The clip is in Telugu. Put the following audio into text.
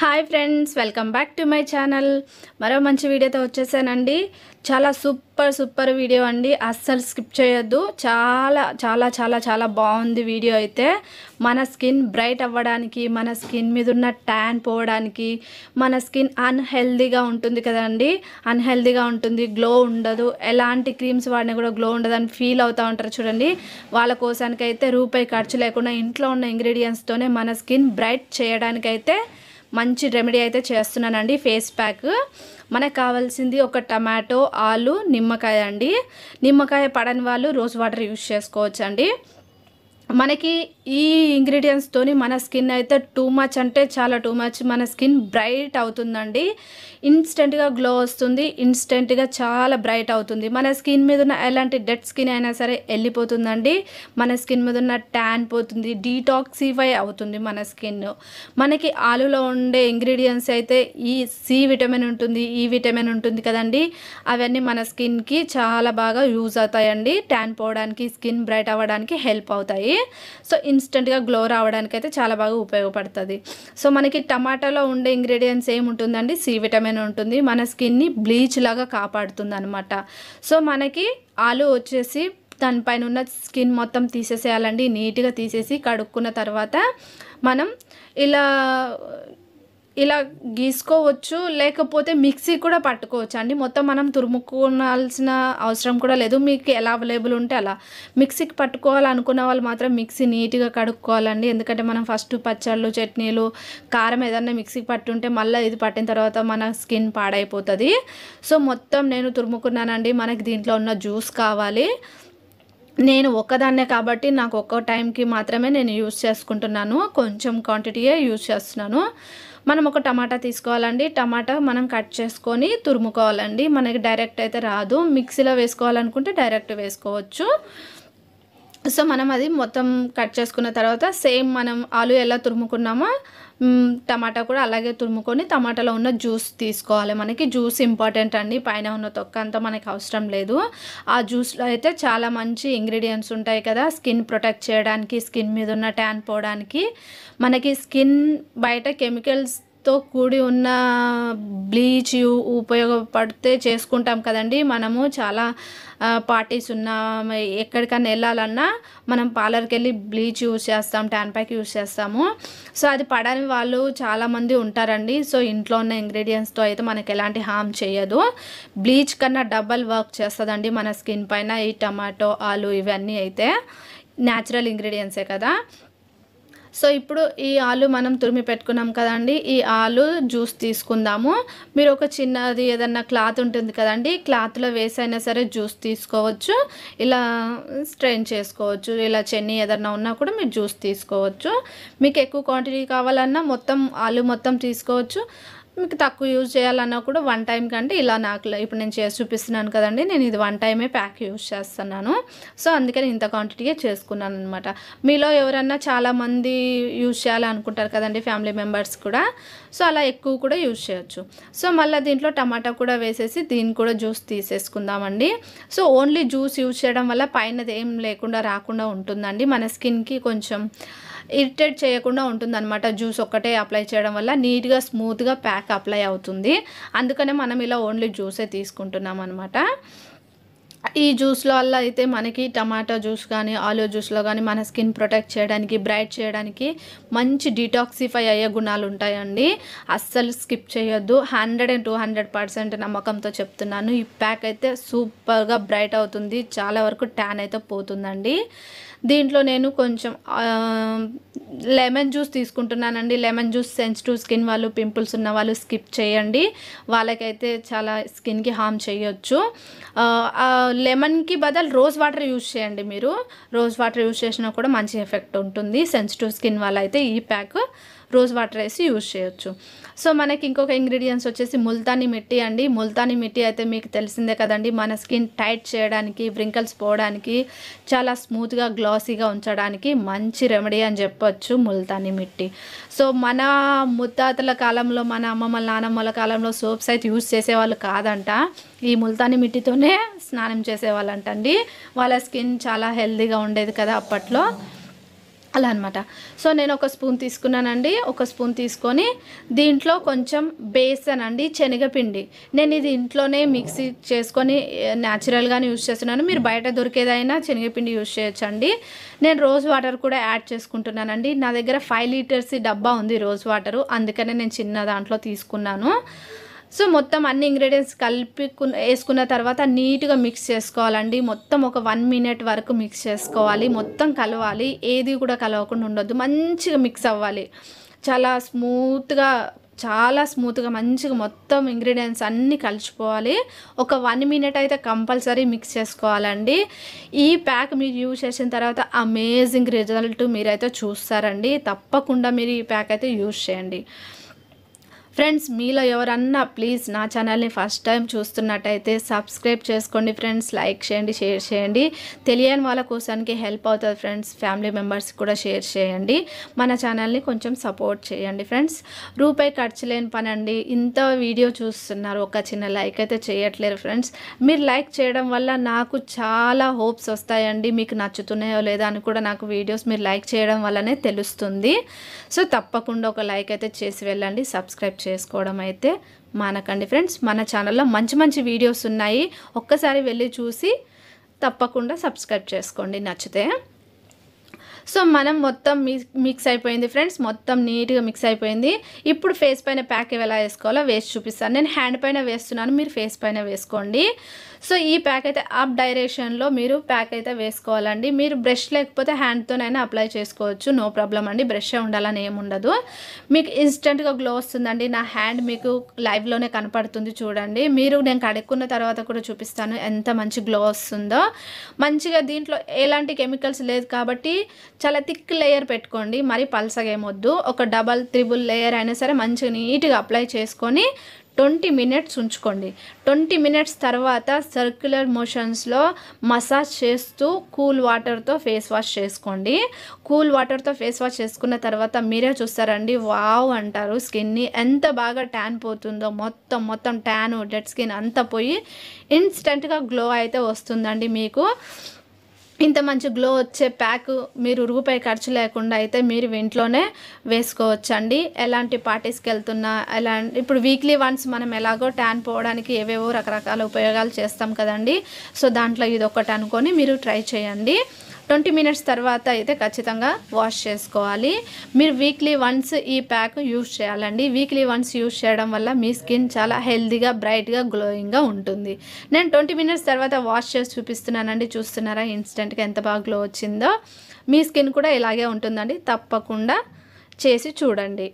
Hi friends, welcome back to my channel. మరో మంచి వీడియోతో వచ్చేసానండి. చాలా సూపర్ వీడియో అండి. అస్సలు స్కిప్ చేయొద్దు. చాలా చాలా చాలా చాలా బాగుంది వీడియో అయితే. మన స్కిన్ బ్రైట్ అవ్వడానికి, మన స్కిన్ మీద ఉన్న ట్యాన్ పోవడానికి, మన స్కిన్ అన్హెల్దీగా ఉంటుంది కదండి, అన్హెల్దీగా ఉంటుంది, గ్లో ఉండదు, ఎలాంటి క్రీమ్స్ వాడినా కూడా గ్లో ఉండదని ఫీల్ అవుతూ ఉంటారు చూడండి. వాళ్ళ కోసానికైతే రూపాయి ఖర్చు లేకుండా ఇంట్లో ఉన్న ఇంగ్రీడియంట్స్తోనే మన స్కిన్ బ్రైట్ చేయడానికైతే మంచి రెమెడీ అయితే చేస్తున్నానండి. ఫేస్ ప్యాక్ మనకు కావాల్సింది ఒక టమాటో, ఆలు, నిమ్మకాయ అండి. నిమ్మకాయ పడని వాళ్ళు రోజ్ వాటర్ యూజ్ చేసుకోవచ్చు అండి. మనకి ఈ ఇంగ్రీడియంట్స్తోని మన స్కిన్ అయితే టూ మచ్ అంటే చాలా టూ మచ్ మన స్కిన్ బ్రైట్ అవుతుందండి. ఇన్స్టెంట్గా గ్లో వస్తుంది, ఇన్స్టెంట్గా చాలా బ్రైట్ అవుతుంది. మన స్కిన్ మీద ఉన్న ఎలాంటి డెడ్ స్కిన్ అయినా సరే వెళ్ళిపోతుందండి. మన స్కిన్ మీద ఉన్న ట్యాన్ పోతుంది, డీటాక్సిఫై అవుతుంది మన స్కిన్. మనకి ఆలులో ఉండే ఇంగ్రీడియంట్స్ అయితే ఈ సి విటమిన్ ఉంటుంది, ఈ విటమిన్ ఉంటుంది కదండి, అవన్నీ మన స్కిన్కి చాలా బాగా యూజ్ అవుతాయండి. ట్యాన్ పోవడానికి, స్కిన్ బ్రైట్ అవ్వడానికి హెల్ప్ అవుతాయి. సో ఇన్స్టెంట్గా గ్లో రావడానికి అయితే చాలా బాగా ఉపయోగపడుతుంది. సో మనకి టమాటాలో ఉండే ఇంగ్రీడియంట్స్ ఏముంటుందండి, సి విటమిన్ ఉంటుంది, మన స్కిన్ని బ్లీచ్ లాగా కాపాడుతుంది అనమాట. సో మనకి ఆలు వచ్చేసి దానిపైన ఉన్న స్కిన్ మొత్తం తీసేసేయాలండి. నీట్గా తీసేసి కడుక్కున్న తర్వాత మనం ఇలా గీసుకోవచ్చు, లేకపోతే మిక్సీ కూడా పట్టుకోవచ్చు అండి. మొత్తం మనం తురుముకోవాల్సిన అవసరం కూడా లేదు. మీకు ఎలా అవైలబుల్ ఉంటే అలా మిక్సీకి పట్టుకోవాలనుకున్న వాళ్ళు మాత్రం మిక్సీ నీట్గా కడుక్కోవాలండి. ఎందుకంటే మనం ఫస్ట్ పచ్చళ్ళు, చట్నీలు, కారం ఏదన్నా మిక్సీకి పట్టుంటే మళ్ళీ ఇది పట్టిన తర్వాత మన స్కిన్ పాడైపోతుంది. సో మొత్తం నేను తురుముకున్నానండి. మనకి దీంట్లో ఉన్న జ్యూస్ కావాలి. నేను ఒక్కదాన్నే కాబట్టి నాకు ఒక్క టైంకి మాత్రమే నేను యూజ్ చేసుకుంటున్నాను. కొంచెం క్వాంటిటీయే యూజ్ చేస్తున్నాను. మనం ఒక టమాటా తీసుకోవాలండి. టమాటా మనం కట్ చేసుకొని తురుముకోవాలండి. మనకి డైరెక్ట్ అయితే రాదు. మిక్సీలో వేసుకోవాలనుకుంటే డైరెక్ట్ వేసుకోవచ్చు. సో మనం అది మొత్తం కట్ చేసుకున్న తర్వాత సేమ్ మనం ఆలు ఎలా తురుముకున్నామో టమాటా కూడా అలాగే తురుముకొని టమాటాలో ఉన్న జ్యూస్ తీసుకోవాలి. మనకి జ్యూస్ ఇంపార్టెంట్ అండి. పైన ఉన్న తొక్క అంతా మనకి అవసరం లేదు. ఆ జ్యూస్లో అయితే చాలా మంచి ఇంగ్రీడియంట్స్ ఉంటాయి కదా, స్కిన్ ప్రొటెక్ట్ చేయడానికి, స్కిన్ మీద ఉన్న ట్యాన్ పోవడానికి. మనకి స్కిన్ బయట కెమికల్స్తో కూడి ఉన్న బ్లీచ్ ఉపయోగపడితే చేసుకుంటాం కదండి. మనము చాలా పార్టీస్ ఉన్నా, ఎక్కడికన్నా వెళ్ళాలన్నా మనం పార్లర్కి వెళ్ళి బ్లీచ్ యూజ్ చేస్తాం, ట్యాన్ ప్యాక్ యూజ్ చేస్తాము. సో అది పడని వాళ్ళు చాలామంది ఉంటారండి. సో ఇంట్లో ఉన్న ఇంగ్రీడియంట్స్తో అయితే మనకి ఎలాంటి హామ్ చేయదు. బ్లీచ్ కన్నా డబల్ వర్క్ చేస్తుందండి మన స్కిన్ పైన. ఈ టమాటో, ఆలు ఇవన్నీ అయితే న్యాచురల్ ఇంగ్రీడియంట్సే కదా. సో ఇప్పుడు ఈ ఆలు మనం తురిమి పెట్టుకున్నాం కదండి, ఈ ఆలు జ్యూస్ తీసుకుందాము. మీరు ఒక చిన్నది ఏదన్నా క్లాత్ ఉంటుంది కదండి, క్లాత్లో వేసైనా సరే జ్యూస్ తీసుకోవచ్చు. ఇలా స్ట్రెయిన్ చేసుకోవచ్చు. ఇలా చెన్నీ ఏదన్నా ఉన్నా కూడా మీరు జ్యూస్ తీసుకోవచ్చు. మీకు ఎక్కువ క్వాంటిటీ కావాలన్నా మొత్తం ఆలు మొత్తం తీసుకోవచ్చు. మీకు తక్కువ యూజ్ చేయాలన్నా కూడా వన్ టైం కంటే ఇలా నాకు ఇప్పుడు నేను చేసి చూపిస్తున్నాను కదండి, నేను ఇది వన్ టైమే ప్యాక్ యూజ్ చేస్తున్నాను. సో అందుకని ఇంత క్వాంటిటీగా చేసుకున్నాను అనమాట. మీలో ఎవరన్నా చాలామంది యూజ్ చేయాలనుకుంటారు కదండి, ఫ్యామిలీ మెంబర్స్ కూడా. సో అలా ఎక్కువ కూడా యూజ్ చేయొచ్చు. సో మళ్ళీ దీంట్లో టమాటా కూడా వేసేసి దీన్ని కూడా జ్యూస్ తీసేసుకుందామండి. సో ఓన్లీ జ్యూస్ యూజ్ చేయడం వల్ల పైనది ఏం లేకుండా రాకుండా ఉంటుందండి. మన స్కిన్కి కొంచెం ఇరిటేట్ చేయకుండా ఉంటుందన్నమాట. జ్యూస్ ఒక్కటే అప్లై చేయడం వల్ల నీట్గా స్మూత్గా ప్యాక్ అప్లై అవుతుంది. అందుకనే మనం ఇలా ఓన్లీ జ్యూసే తీసుకుంటున్నాం అనమాట. ఈ జ్యూస్లో వల్ల అయితే మనకి టమాటా జ్యూస్ కానీ, ఆలు జ్యూస్లో కానీ మన స్కిన్ ప్రొటెక్ట్ చేయడానికి, బ్రైట్ చేయడానికి మంచి డీటాక్సిఫై అయ్యే గుణాలు ఉంటాయండి. అస్సలు స్కిప్ చేయొద్దు. 100 and 200% నమ్మకంతో చెప్తున్నాను. ఈ ప్యాక్ అయితే సూపర్గా బ్రైట్ అవుతుంది. చాలా వరకు ట్యాన్ అయితే పోతుందండి. దీంట్లో నేను కొంచెం లెమన్ జ్యూస్ తీసుకుంటున్నానండి. లెమన్ జ్యూస్ సెన్సిటివ్ స్కిన్ వాళ్ళు, పింపుల్స్ ఉన్న వాళ్ళు స్కిప్ చేయండి. వాళ్ళకైతే చాలా స్కిన్కి హామ్ చేయొచ్చు. లెమన్కి బదులు రోజ్ వాటర్ యూజ్ చేయండి. మీరు రోజ్ వాటర్ యూజ్ చేసినా కూడా మంచి ఎఫెక్ట్ ఉంటుంది. సెన్సిటివ్ స్కిన్ వాళ్ళైతే ఈ ప్యాక్ రోజ్ వాటర్ వేసి యూజ్ చేయొచ్చు. సో మనకి ఇంకొక ఇంగ్రీడియంట్స్ వచ్చేసి ముల్తానీ మిట్టి అండి. ముల్తానీ మిట్టి అయితే మీకు తెలిసిందే కదండి, మన స్కిన్ టైట్ చేయడానికి, వ్రింకల్స్ పోవడానికి, చాలా స్మూత్గా గ్లాసీగా ఉంచడానికి మంచి రెమెడీ అని చెప్పొచ్చు ముల్తానీ మిట్టి. సో మన ముత్తాతల కాలంలో, మన అమ్మమ్మల, నానమ్మల కాలంలో సోప్స్ అయితే యూజ్ చేసేవాళ్ళు కాదంట. ఈ ముల్తానీ మిట్టితోనే స్నానం చేసేవాళ్ళంటండి. వాళ్ళ స్కిన్ చాలా హెల్తీగా ఉండేది కదా అప్పట్లో. అలా అనమాట. సో నేను ఒక స్పూన్ తీసుకున్నానండి. ఒక స్పూన్ తీసుకొని దీంట్లో కొంచెం బేసన్ అండి, శనగపిండి. నేను ఇది ఇంట్లోనే మిక్సీ చేసుకొని న్యాచురల్గానే యూజ్ చేస్తున్నాను. మీరు బయట దొరికేదైనా శనగపిండి యూజ్ చేయొచ్చండి. నేను రోజ్ వాటర్ కూడా యాడ్ చేసుకుంటున్నానండి. నా దగ్గర 5 లీటర్స్ డబ్బా ఉంది రోజ్ వాటరు, అందుకనే నేను చిన్న దాంట్లో తీసుకున్నాను. సో మొత్తం అన్ని ఇంగ్రీడియంట్స్ వేసుకున్న తర్వాత నీట్గా మిక్స్ చేసుకోవాలండి. మొత్తం ఒక 1 మినిట్ వరకు మిక్స్ చేసుకోవాలి. మొత్తం కలవాలి, ఏది కూడా కలవకుండా ఉండొద్దు. మంచిగా మిక్స్ అవ్వాలి. చాలా స్మూత్గా మంచిగా మొత్తం ఇంగ్రీడియంట్స్ అన్నీ కలిసిపోవాలి. ఒక 1 మినిట్ అయితే కంపల్సరీ మిక్స్ చేసుకోవాలండి. ఈ ప్యాక్ మీరు యూజ్ చేసిన తర్వాత అమేజింగ్ రిజల్ట్ మీరైతే చూస్తారండి. తప్పకుండా మీరు ఈ ప్యాక్ అయితే యూజ్ చేయండి. ఫ్రెండ్స్, మీలో ఎవరన్నా ప్లీజ్ నా ఛానల్ని ఫస్ట్ టైం చూస్తున్నట్టయితే సబ్స్క్రైబ్ చేసుకోండి ఫ్రెండ్స్. లైక్ చేయండి, షేర్ చేయండి. తెలియని వాళ్ళ కోసానికి హెల్ప్ అవుతుంది ఫ్రెండ్స్. ఫ్యామిలీ మెంబర్స్కి కూడా షేర్ చేయండి. మన ఛానల్ని కొంచెం సపోర్ట్ చేయండి ఫ్రెండ్స్. రూపాయి ఖర్చు లేని పని అండి. ఇంత వీడియో చూస్తున్నారు, ఒక చిన్న లైక్ అయితే చేయట్లేరు ఫ్రెండ్స్. మీరు లైక్ చేయడం వల్ల నాకు చాలా హోప్స్ వస్తాయండి. మీకు నచ్చుతున్నాయో లేదా అని కూడా నాకు వీడియోస్ మీరు లైక్ చేయడం వల్లనే తెలుస్తుంది. సో తప్పకుండా ఒక లైక్ అయితే చేసి వెళ్ళండి. సబ్స్క్రైబ్ చేసుకోవడం అయితే మానకండి ఫ్రెండ్స్. మన ఛానల్లో మంచి మంచి వీడియోస్ ఉన్నాయి, ఒక్కసారి వెళ్ళి చూసి తప్పకుండా సబ్స్క్రైబ్ చేసుకోండి నచ్చితే. సో మనం మొత్తం మిక్స్ అయిపోయింది ఫ్రెండ్స్. మొత్తం నీట్గా మిక్స్ అయిపోయింది. ఇప్పుడు ఫేస్ పైన ప్యాక్ ఎలా వేసుకోవాలో వేసి చూపిస్తాను. నేను హ్యాండ్ పైన వేస్తున్నాను, మీరు ఫేస్ పైన వేసుకోండి. సో ఈ ప్యాక్ అయితే అప్ డైరెక్షన్లో మీరు ప్యాక్ అయితే వేసుకోవాలండి. మీరు బ్రష్ లేకపోతే హ్యాండ్తోనైనా అప్లై చేసుకోవచ్చు, నో ప్రాబ్లం అండి. బ్రష్ ఉండాలని ఏముండదు. మీకు ఇన్స్టెంట్గా గ్లో వస్తుందండి. నా హ్యాండ్ మీకు లైవ్లోనే కనపడుతుంది చూడండి. నేను కడుక్కున్న తర్వాత కూడా చూపిస్తాను ఎంత మంచి గ్లో వస్తుందో. మంచిగా దీంట్లో ఎలాంటి కెమికల్స్ లేదు కాబట్టి చాలా థిక్ లేయర్ పెట్టుకోండి, మరి పల్సగా ఏమొద్దు. ఒక డబల్ 3 లేయర్ అయినా సరే మంచిగా నీట్గా అప్లై చేసుకొని 20 మినిట్స్ ఉంచుకోండి. 20 మినిట్స్ తర్వాత సర్క్యులర్ మోషన్స్లో మసాజ్ చేస్తూ కూల్ వాటర్తో ఫేస్ వాష్ చేసుకోండి. కూల్ వాటర్తో ఫేస్ వాష్ చేసుకున్న తర్వాత మీరే చూస్తారండి, వావ్ అంటారు. స్కిన్ని ఎంత బాగా ట్యాన్ పోతుందో, మొత్తం ట్యాన్, డెడ్ స్కిన్ అంతా పోయి ఇన్స్టెంట్గా గ్లో అయితే వస్తుందండి. మీకు ఇంత మంచి గ్లో వచ్చే ప్యాక్ మీరు రూపాయి ఖర్చు లేకుండా అయితే మీరు ఇంట్లోనే వేసుకోవచ్చండి. ఎలాంటి పార్టీస్కి వెళ్తున్నా, ఇప్పుడు వీక్లీ వన్స్ మనం ఎలాగో ట్యాన్ పోవడానికి ఏవేవో రకరకాల ఉపయోగాలు చేస్తాం కదండి. సో దాంట్లో ఇది ఒకటి అనుకొని మీరు ట్రై చేయండి. 20 మినిట్స్ తర్వాత అయితే ఖచ్చితంగా వాష్ చేసుకోవాలి. మీరు వీక్లీ వన్స్ ఈ ప్యాక్ యూజ్ చేయాలండి. వీక్లీ వన్స్ యూజ్ చేయడం వల్ల మీ స్కిన్ చాలా హెల్తీగా, బ్రైట్గా, గ్లోయింగ్గా ఉంటుంది. నేను 20 మినిట్స్ తర్వాత వాష్ చేసి చూపిస్తున్నానండి. చూస్తున్నారా ఇన్స్టెంట్గా ఎంత బాగా గ్లో వచ్చిందో. మీ స్కిన్ కూడా ఇలాగే ఉంటుందండి. తప్పకుండా చేసి చూడండి.